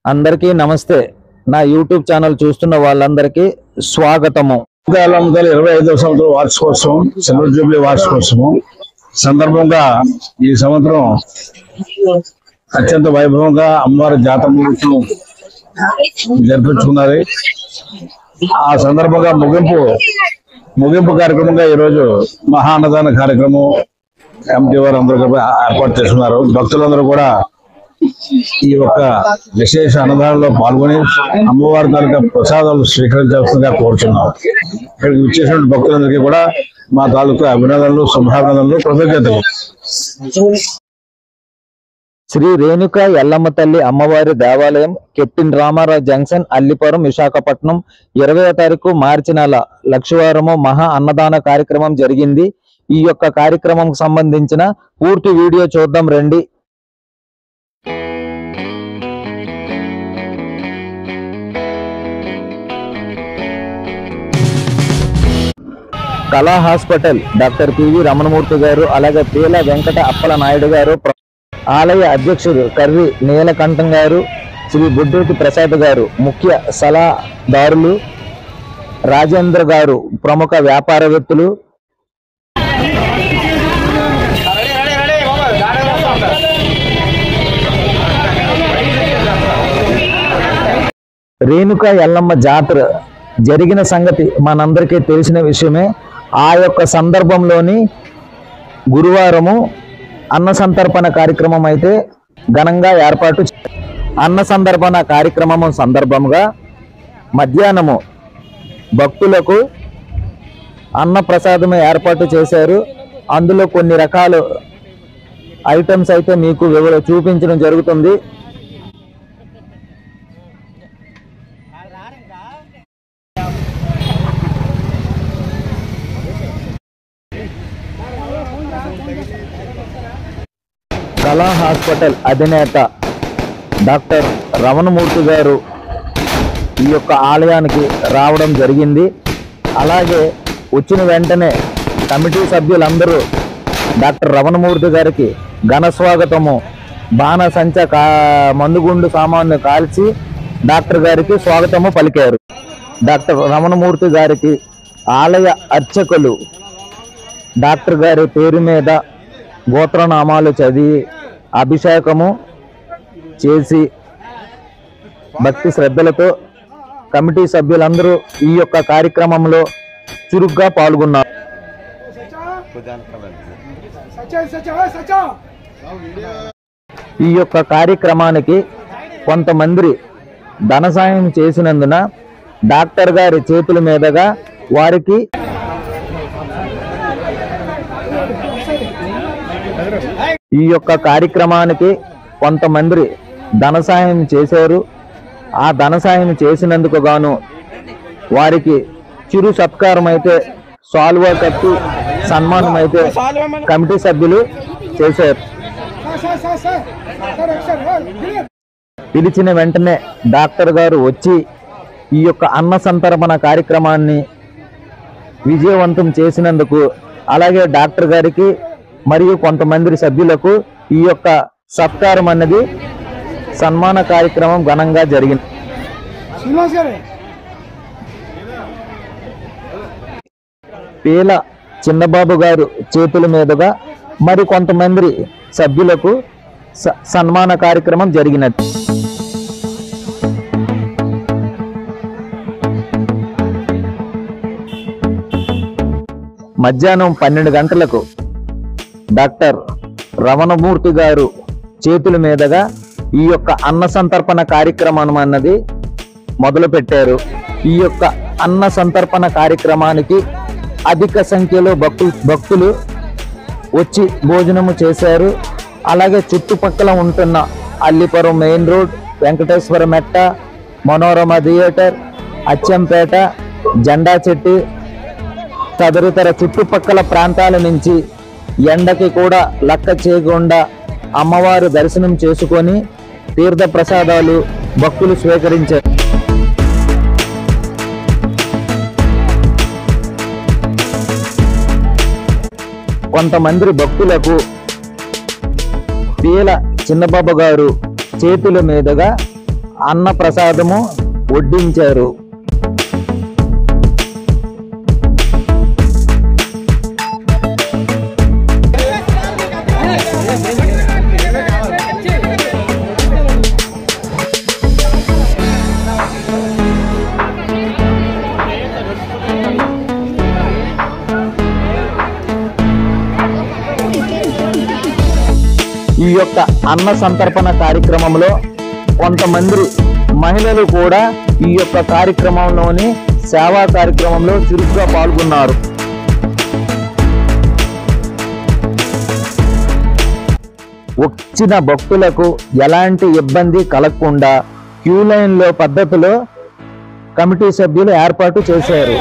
అందరికీ నమస్తే. నా యూట్యూబ్ ఛానల్ చూస్తున్న వాళ్ళందరికీ స్వాగతము. 25వ సంవత్సరం వార్షికోత్సవం, సిల్వర్ జూబ్లీ వార్షికోత్సవం సందర్భంగా ఈ సంవత్సరం అత్యంత వైభవంగా అమ్మవారి జాతర జరిపించుకున్నారు. ఆ సందర్భంగా ముగింపు కార్యక్రమంగా ఈరోజు మహా అన్నదాన కార్యక్రమం ఎంటీ వారు అందరూ ఏర్పాటు చేస్తున్నారు. భక్తులందరూ కూడా ఈ యొక్క విశేష అన్నదానంలో పాల్గొని అమ్మవారి తాలూకా ప్రసాదాలు స్వీకరించాల్సిందిగా కోరుచున్నాం. ఇక్కడికి విచ్చేసినటువంటి భక్తులందరికీ కూడా మా తాలూకా అభినందనలు, శుభాభినందనలు, కృతజ్ఞతలు. శ్రీ రేణుకా ఎల్లమ్మ తల్లి అమ్మవారి దేవాలయం, కెట్టిన్ రామారావు జంక్షన్, అల్లిపురం, విశాఖపట్నం. 20వ తారీఖు మార్చి నెల లక్షవారము మహా అన్నదాన కార్యక్రమం జరిగింది. ఈ యొక్క కార్యక్రమం సంబంధించిన పూర్తి వీడియో చూద్దాం రండి. కళా హాస్పిటల్ డాక్టర్ పివి రమణమూర్తి గారు, అలాగే పీల వెంకట అప్పల నాయుడు గారు, ఆలయ అధ్యక్షుడు కర్రి నీలకంఠం గారు, శ్రీ బుడ్డేటి ప్రసాద్ గారు ముఖ్య సలహాదారులు, రాజేంద్ర గారు ప్రముఖ వ్యాపారవేత్తలు, రేణుకా ఎల్లమ్మ జాతర జరిగిన సంగతి మనందరికీ తెలిసిన విషయమే. ఆ యొక్క సందర్భంలోని గురువారము అన్న సంతర్పణ కార్యక్రమం అయితే ఘనంగా ఏర్పాటు. అన్న సంతర్పణ కార్యక్రమం సందర్భంగా మధ్యాహ్నము భక్తులకు అన్న ప్రసాదము ఏర్పాటు చేశారు. అందులో కొన్ని రకాల ఐటమ్స్ అయితే మీకు చూపించడం జరుగుతుంది. కళా హాస్పిటల్ అధినేత డాక్టర్ రమణమూర్తి గారు ఈ యొక్క ఆలయానికి రావడం జరిగింది. అలాగే వచ్చిన వెంటనే కమిటీ సభ్యులందరూ డాక్టర్ రమణమూర్తి గారికి ఘన స్వాగతము, బాణసంచ మందుగుండు సామాన్లు కాల్చి డాక్టర్ గారికి స్వాగతము పలికారు. డాక్టర్ రమణమూర్తి గారికి ఆలయ అర్చకులు డాక్టర్ గారి పేరు మీద గోత్రనామాలు చదివి అభిషేకము చేసి భక్తి శ్రద్ధలతో కమిటీ సభ్యులందరూ ఈ యొక్క కార్యక్రమంలో చురుగ్గా పాల్గొన్నారు. ఈ యొక్క కార్యక్రమానికి కొంతమంది ధన సాయం చేసినందున డాక్టర్ గారి చేతుల మీదుగా వారికి ఈ యొక్క కార్యక్రమానికి కొంతమంది ధన సాయం చేశారు. ఆ ధన సాయం చేసినందుకు గాను వారికి చిరు సత్కారం అయితే సాల్వా కట్టి సన్మానం అయితే కమిటీ సభ్యులు చేశారు. పిలిచిన వెంటనే డాక్టర్ గారు వచ్చి ఈ యొక్క అన్న సంతర్పణ కార్యక్రమాన్ని విజయవంతం చేసినందుకు, అలాగే డాక్టర్ గారికి మరియు కొంతమంది సభ్యులకు ఈ యొక్క సత్కారం అన్నది సన్మాన కార్యక్రమం ఘనంగా జరిగింది. పీల చిన్నబాబు గారు చేతుల మీదుగా మరి కొంతమంది సభ్యులకు సన్మాన కార్యక్రమం జరిగినది. మధ్యాహ్నం 12 గంటలకు డాక్టర్ రమణమూర్తి గారు చేతుల మీదుగా ఈ యొక్క అన్న సంతర్పణ కార్యక్రమం అన్నది మొదలు పెట్టారు. ఈ యొక్క అన్న సంతర్పణ కార్యక్రమానికి అధిక సంఖ్యలో భక్తులు వచ్చి భోజనము చేశారు. అలాగే చుట్టుపక్కల ఉంటున్న అల్లిపురం మెయిన్ రోడ్, వెంకటేశ్వర మెట్ట, మనోరమ థియేటర్, అచ్చంపేట, జెండా చెట్టు తదితర చుట్టుపక్కల ప్రాంతాల నుంచి ఎండకి కూడా లెక్క చేయకుండా అమ్మవారు దర్శనం చేసుకొని తీర్థ ప్రసాదాలు భక్తులు స్వీకరించారు. కొంతమంది భక్తులకు పీల చిన్నబాబు గారు చేతుల మీదుగా అన్న ప్రసాదము వడ్డించారు. ఈ యొక్క అన్న సంతర్పణ కార్యక్రమంలో కొంతమంది మహిళలు కూడా ఈ యొక్క కార్యక్రమంలోని సేవా కార్యక్రమంలో చురుగ్గా పాల్గొన్నారు. వచ్చిన భక్తులకు ఎలాంటి ఇబ్బంది కలగకుండా క్యూ లైన్లో పద్ధతిలో కమిటీ సభ్యులు ఏర్పాటు చేశారు.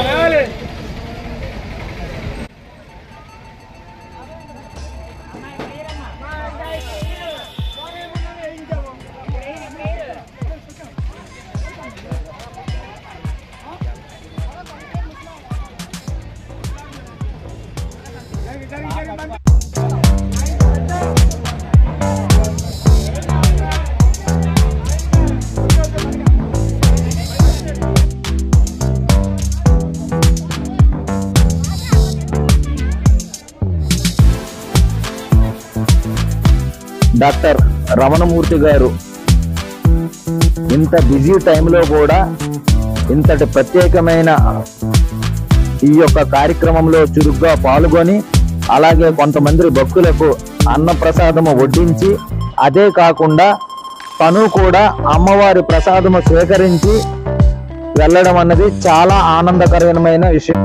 డాక్టర్ రమణమూర్తి గారు ఇంత బిజీ టైంలో కూడా ఇంతటి ప్రత్యేకమైన ఈ యొక్క కార్యక్రమంలో చురుగ్గా పాల్గొని అలాగే కొంతమంది భక్తులకు అన్నప్రసాదము వడ్డించి అదే కాకుండా తను కూడా అమ్మవారి ప్రసాదము స్వీకరించి వెళ్ళడం అన్నది చాలా ఆనందకరమైన విషయం.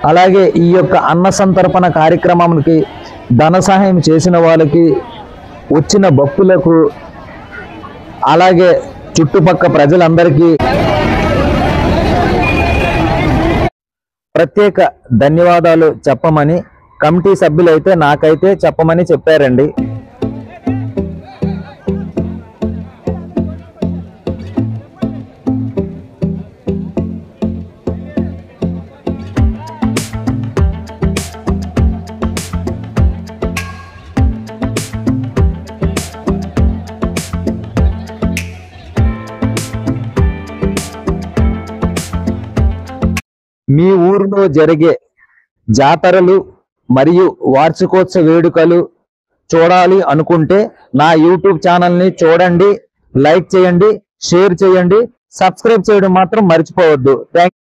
అలాగే ఈ యొక్క అన్న సంతర్పణ కార్యక్రమానికి ధన సహాయం చేసిన వాళ్ళకి, వచ్చిన భక్తులకు, అలాగే చుట్టుపక్కల ప్రజలందరికీ ప్రత్యేక ధన్యవాదాలు చెప్పమని కమిటీ సభ్యులైతే నాకైతే చెప్పమని చెప్పారండి. మీ ఊరిలో జరిగే జాతరలు మరియు వార్షికోత్సవ వేడుకలు చూడాలి అనుకుంటే నా యూట్యూబ్ ఛానల్ని చూడండి, లైక్ చేయండి, షేర్ చేయండి, సబ్స్క్రైబ్ చేయడం మాత్రం మర్చిపోవద్దు. థాంక్యూ.